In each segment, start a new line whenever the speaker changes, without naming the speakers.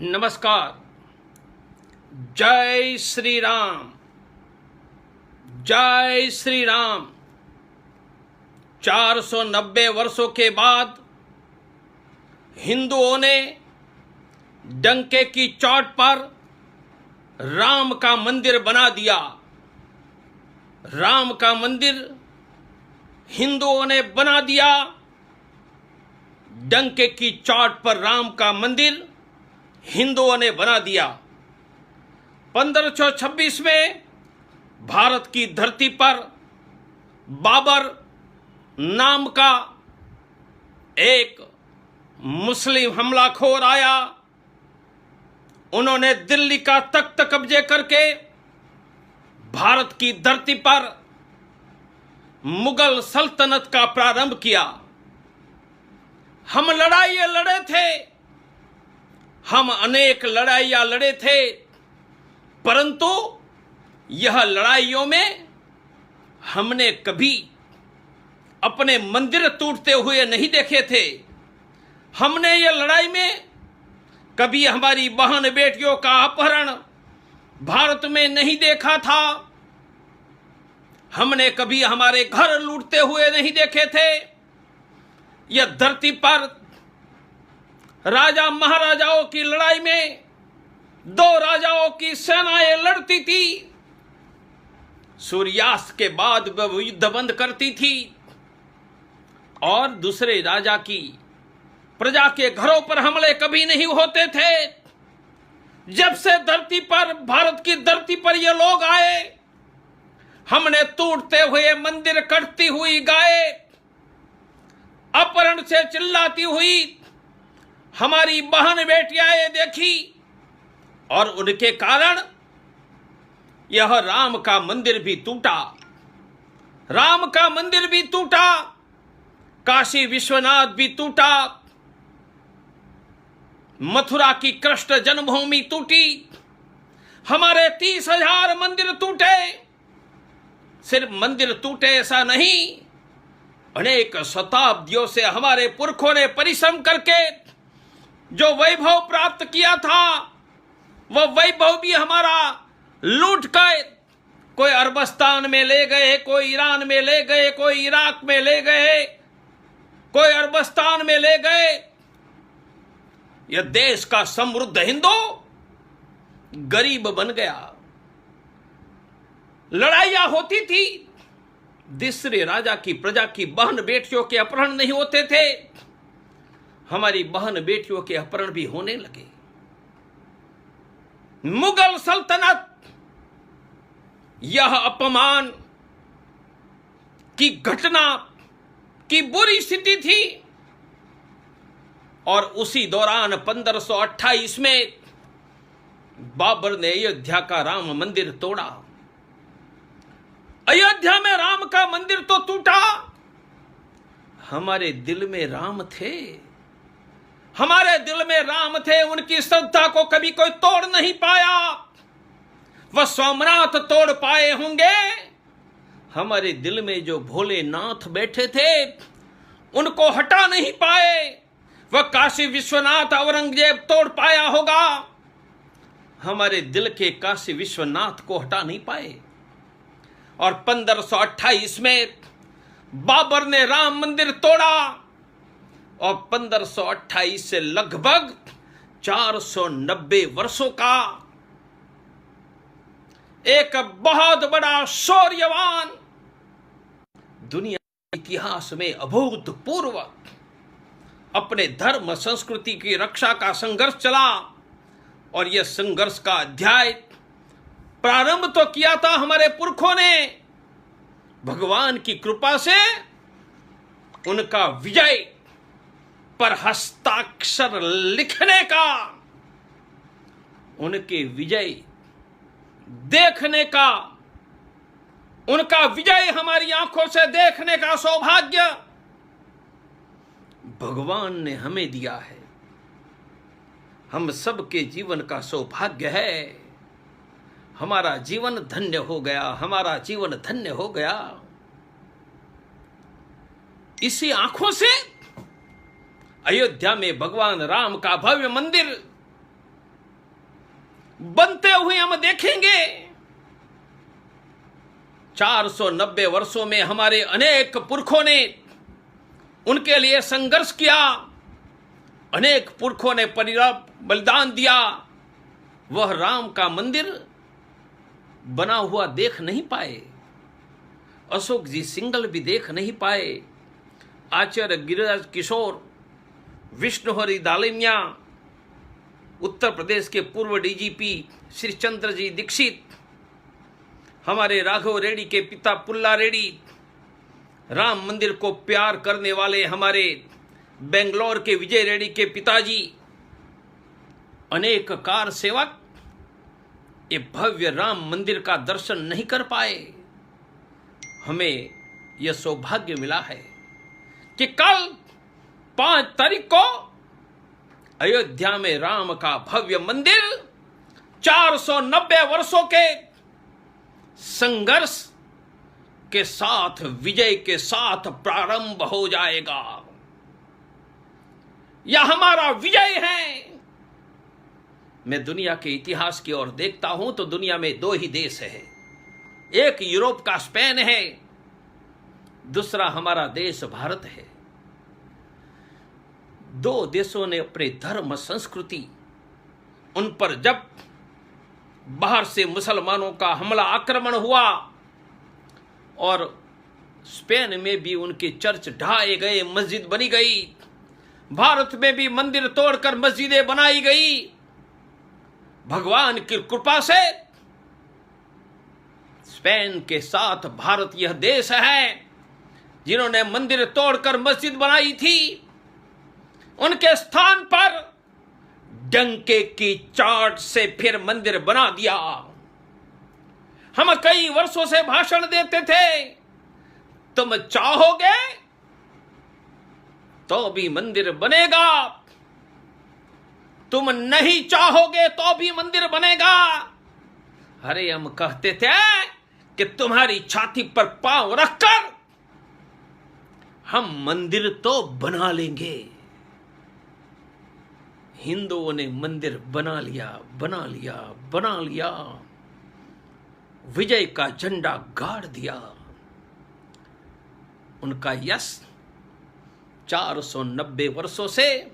नमस्कार। जय श्री राम। जय श्री राम। 490 वर्षों के बाद हिंदुओं ने डंके की चोट पर राम का मंदिर बना दिया। राम का मंदिर हिंदुओं ने बना दिया। डंके की चोट पर राम का मंदिर हिंदुओं ने बना दिया। 1526 में भारत की धरती पर बाबर नाम का एक मुस्लिम हमलाखोर आया। उन्होंने दिल्ली का तख्त कब्जे करके भारत की धरती पर मुगल सल्तनत का प्रारंभ किया। हम लड़ाइयां लड़े थे, हम अनेक लड़ाइयां लड़े थे, परंतु यह लड़ाइयों में हमने कभी अपने मंदिर टूटते हुए नहीं देखे थे। हमने यह लड़ाई में कभी हमारी बहन बेटियों का अपहरण भारत में नहीं देखा था। हमने कभी हमारे घर लूटते हुए नहीं देखे थे। यह धरती पर राजा महाराजाओं की लड़ाई में दो राजाओं की सेनाएं लड़ती थी। सूर्यास्त के बाद वह युद्ध बंद करती थी और दूसरे राजा की प्रजा के घरों पर हमले कभी नहीं होते थे। जब से धरती पर, भारत की धरती पर ये लोग आए, हमने टूटते हुए मंदिर, कटती हुई गाय, अपहरण से चिल्लाती हुई हमारी बहन बेटियां ये देखी और उनके कारण यह राम का मंदिर भी टूटा। राम का मंदिर भी टूटा, काशी विश्वनाथ भी टूटा, मथुरा की कृष्ण जन्मभूमि टूटी, हमारे 30,000 मंदिर टूटे। सिर्फ मंदिर टूटे ऐसा नहीं, अनेक शताब्दियों से हमारे पुरखों ने परिश्रम करके जो वैभव प्राप्त किया था, वह वैभव भी हमारा लूट कर कोई अरबस्तान में ले गए, कोई ईरान में ले गए, कोई इराक में ले गए, कोई अरबस्तान में ले गए। यह देश का समृद्ध हिंदू गरीब बन गया। लड़ाइयां होती थी, दूसरे राजा की प्रजा की बहन बेटियों के अपहरण नहीं होते थे। हमारी बहन बेटियों के अपहरण भी होने लगे। मुगल सल्तनत यह अपमान की घटना की बुरी स्थिति थी और उसी दौरान 1528 में बाबर ने अयोध्या का राम मंदिर तोड़ा। अयोध्या में राम का मंदिर तो टूटा, हमारे दिल में राम थे। हमारे दिल में राम थे, उनकी श्रद्धा को कभी कोई तोड़ नहीं पाया। वह सोमनाथ तोड़ पाए होंगे, हमारे दिल में जो भोलेनाथ बैठे थे उनको हटा नहीं पाए। वह काशी विश्वनाथ औरंगजेब तोड़ पाया होगा, हमारे दिल के काशी विश्वनाथ को हटा नहीं पाए। और 1528 में बाबर ने राम मंदिर तोड़ा और 1528 से लगभग 490 वर्षों का एक बहुत बड़ा शौर्यवान, दुनिया के इतिहास में अभूतपूर्व अपने धर्म संस्कृति की रक्षा का संघर्ष चला। और यह संघर्ष का अध्याय प्रारंभ तो किया था हमारे पुरखों ने। भगवान की कृपा से उनका विजय पर हस्ताक्षर लिखने का, उनके विजय देखने का, उनका विजय हमारी आंखों से देखने का सौभाग्य भगवान ने हमें दिया है। हम सबके जीवन का सौभाग्य है। हमारा जीवन धन्य हो गया, हमारा जीवन धन्य हो गया। इसी आंखों से अयोध्या में भगवान राम का भव्य मंदिर बनते हुए हम देखेंगे। 490 वर्षों में हमारे अनेक पुरखों ने उनके लिए संघर्ष किया, अनेक पुरखों ने बलिदान दिया। वह राम का मंदिर बना हुआ देख नहीं पाए, अशोक जी सिंगल भी देख नहीं पाए, आचार्य गिरिराज किशोर, विष्णुहरि दालिमिया, उत्तर प्रदेश के पूर्व डीजीपी श्री चंद्र जी दीक्षित, हमारे राघव रेड्डी के पिता पुल्ला रेड्डी, राम मंदिर को प्यार करने वाले हमारे बेंगलोर के विजय रेड्डी के पिताजी, अनेक कार सेवक ये भव्य राम मंदिर का दर्शन नहीं कर पाए। हमें यह सौभाग्य मिला है कि कल 5 तारीख को अयोध्या में राम का भव्य मंदिर 490 वर्षों के संघर्ष के साथ, विजय के साथ प्रारंभ हो जाएगा। यह हमारा विजय है। मैं दुनिया के इतिहास की ओर देखता हूं तो दुनिया में 2 ही देश है, एक यूरोप का स्पेन है, दूसरा हमारा देश भारत है। 2 देशों ने अपने धर्म संस्कृति, उन पर जब बाहर से मुसलमानों का हमला आक्रमण हुआ और स्पेन में भी उनके चर्च ढाए गए, मस्जिद बनी गई, भारत में भी मंदिर तोड़कर मस्जिदें बनाई गई। भगवान की कृपा से स्पेन के साथ भारत यह देश है जिन्होंने मंदिर तोड़कर मस्जिद बनाई थी, उनके स्थान पर डंके की चाट से फिर मंदिर बना दिया। हम कई वर्षों से भाषण देते थे, तुम चाहोगे तो भी मंदिर बनेगा, तुम नहीं चाहोगे तो भी मंदिर बनेगा। अरे हम कहते थे कि तुम्हारी छाती पर पांव रखकर हम मंदिर तो बना लेंगे। हिंदुओं ने मंदिर बना लिया, बना लिया, बना लिया, विजय का झंडा गाड़ दिया। उनका यश 490 वर्षों से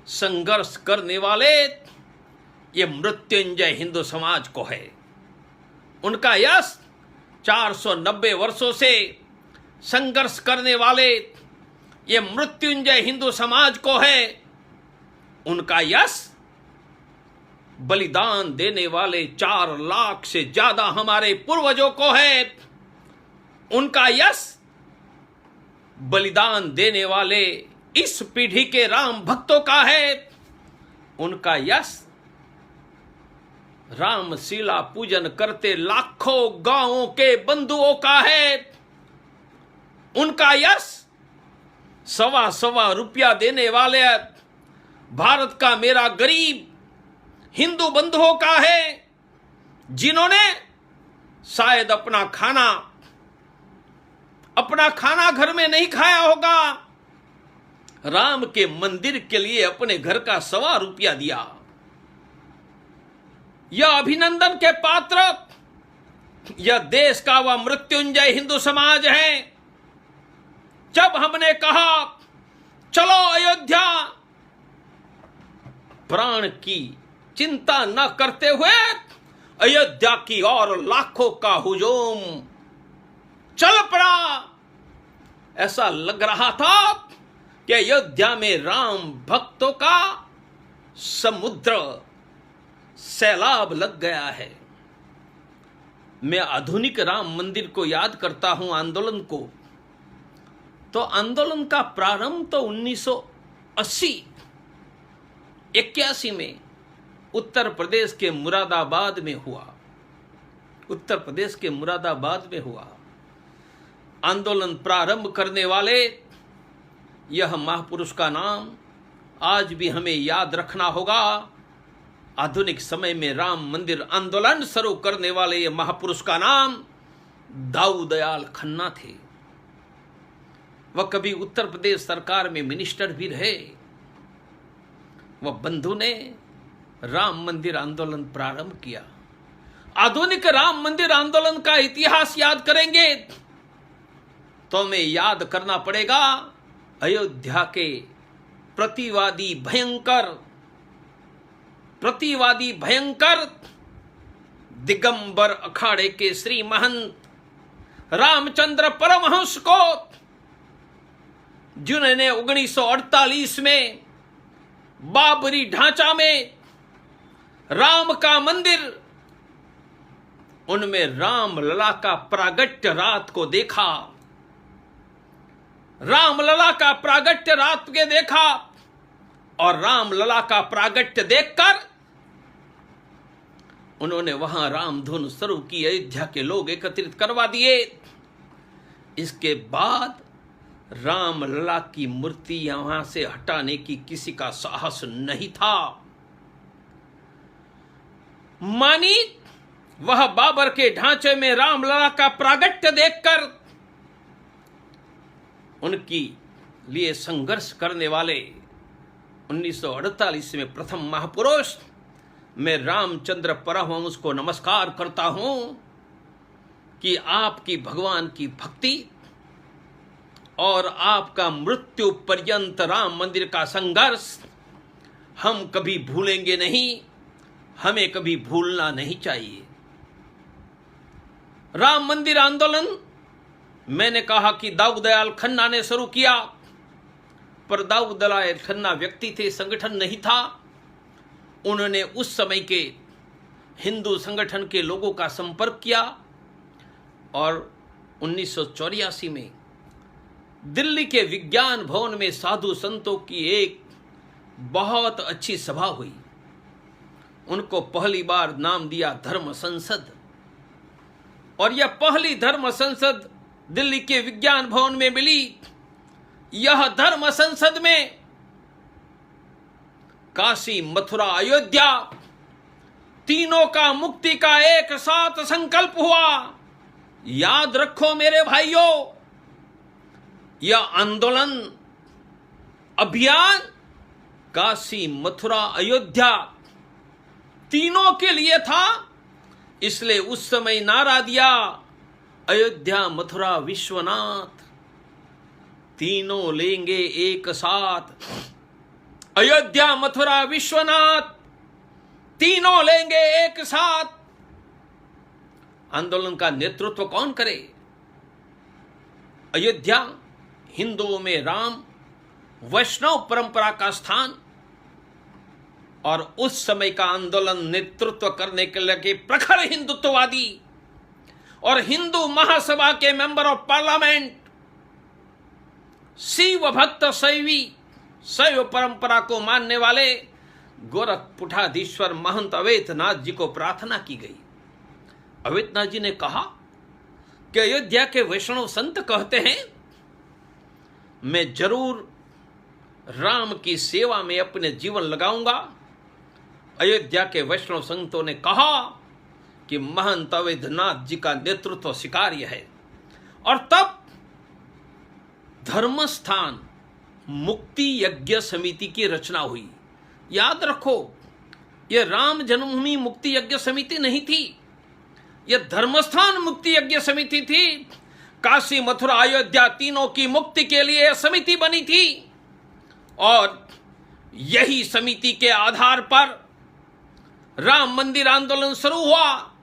संघर्ष करने वाले ये मृत्युंजय हिंदू समाज को है। उनका यश 490 वर्षों से संघर्ष करने वाले ये मृत्युंजय हिंदू समाज को है। उनका यश बलिदान देने वाले 4 लाख से ज्यादा हमारे पूर्वजों को है। उनका यश बलिदान देने वाले इस पीढ़ी के राम भक्तों का है। उनका यश रामशिला पूजन करते लाखों गांवों के बंधुओं का है। उनका यश 1.25 रुपया देने वाले भारत का मेरा गरीब हिंदू बंधुओं का है, जिन्होंने शायद अपना खाना घर में नहीं खाया होगा, राम के मंदिर के लिए अपने घर का 1.25 रुपया दिया। यह अभिनंदन के पात्र यह देश का वह मृत्युंजय हिंदू समाज है। जब हमने कहा चलो अयोध्या, प्राण की चिंता न करते हुए अयोध्या की ओर लाखों का हुजूम चल पड़ा। ऐसा लग रहा था कि अयोध्या में राम भक्तों का समुद्र सैलाब लग गया है। मैं आधुनिक राम मंदिर को याद करता हूं, आंदोलन को। तो आंदोलन का प्रारंभ तो 1980-81 में उत्तर प्रदेश के मुरादाबाद में हुआ। उत्तर प्रदेश के मुरादाबाद में हुआ। आंदोलन प्रारंभ करने वाले यह महापुरुष का नाम आज भी हमें याद रखना होगा। आधुनिक समय में राम मंदिर आंदोलन शुरू करने वाले यह महापुरुष का नाम दाऊ दयाल खन्ना थे। वह कभी उत्तर प्रदेश सरकार में मिनिस्टर भी रहे। वह बंधु ने राम मंदिर आंदोलन प्रारंभ किया। आधुनिक राम मंदिर आंदोलन का इतिहास याद करेंगे तो हमें याद करना पड़ेगा अयोध्या के प्रतिवादी भयंकर दिगंबर अखाड़े के श्री महंत रामचंद्र परमहंस को, जिन्होंने 1948 में बाबरी ढांचा में राम का मंदिर, उनमें राम लला का प्रागट्य रात को देखा, राम लला का प्रागट्य रात के देखा और राम लला का प्रागट्य देखकर उन्होंने वहां रामधुन शुरू की, अयोध्या के लोग एकत्रित करवा दिए। इसके बाद राम लला की मूर्ति यहां से हटाने की किसी का साहस नहीं था। मानी वह बाबर के ढांचे में राम लला का प्रागट्य देखकर उनकी लिए संघर्ष करने वाले 1948 में प्रथम महापुरुष, मैं रामचंद्र परमहंस को नमस्कार करता हूं कि आपकी भगवान की भक्ति और आपका मृत्यु पर्यंत राम मंदिर का संघर्ष हम कभी भूलेंगे नहीं, हमें कभी भूलना नहीं चाहिए। राम मंदिर आंदोलन मैंने कहा कि दाऊद दयाल खन्ना ने शुरू किया, पर दाऊद दयाल खन्ना व्यक्ति थे, संगठन नहीं था। उन्होंने उस समय के हिंदू संगठन के लोगों का संपर्क किया और 1984 में दिल्ली के विज्ञान भवन में साधु संतों की एक बहुत अच्छी सभा हुई। उनको पहली बार नाम दिया धर्म संसद, और यह पहली धर्म संसद दिल्ली के विज्ञान भवन में मिली। यह धर्म संसद में काशी, मथुरा, अयोध्या तीनों का मुक्ति का एक साथ संकल्प हुआ। याद रखो मेरे भाइयों, यह आंदोलन अभियान काशी, मथुरा, अयोध्या तीनों के लिए था। इसलिए उस समय नारा दिया, अयोध्या, मथुरा, विश्वनाथ तीनों लेंगे एक साथ। अयोध्या, मथुरा, विश्वनाथ तीनों लेंगे एक साथ। आंदोलन का नेतृत्व कौन करे? अयोध्या हिंदुओं में राम, वैष्णव परंपरा का स्थान, और उस समय का आंदोलन नेतृत्व करने के लिए प्रखर हिंदुत्ववादी और हिंदू महासभा के मेंबर ऑफ पार्लियामेंट, शिव भक्त शैव परंपरा को मानने वाले गोरखपुठाधीश्वर महंत अवेतनाथ जी को प्रार्थना की गई। अवेतनाथ जी ने कहा कि अयोध्या के वैष्णव संत कहते हैं, मैं जरूर राम की सेवा में अपने जीवन लगाऊंगा। अयोध्या के वैष्णव संतों ने कहा कि महंत अवेद्यनाथ जी का नेतृत्व स्वीकार्य है, और तब धर्मस्थान मुक्ति यज्ञ समिति की रचना हुई। याद रखो, यह राम जन्मभूमि मुक्ति यज्ञ समिति नहीं थी, यह धर्मस्थान मुक्ति यज्ञ समिति थी। काशी, मथुरा, अयोध्या तीनों की मुक्ति के लिए यह समिति बनी थी, और यही समिति के आधार पर राम मंदिर आंदोलन शुरू हुआ।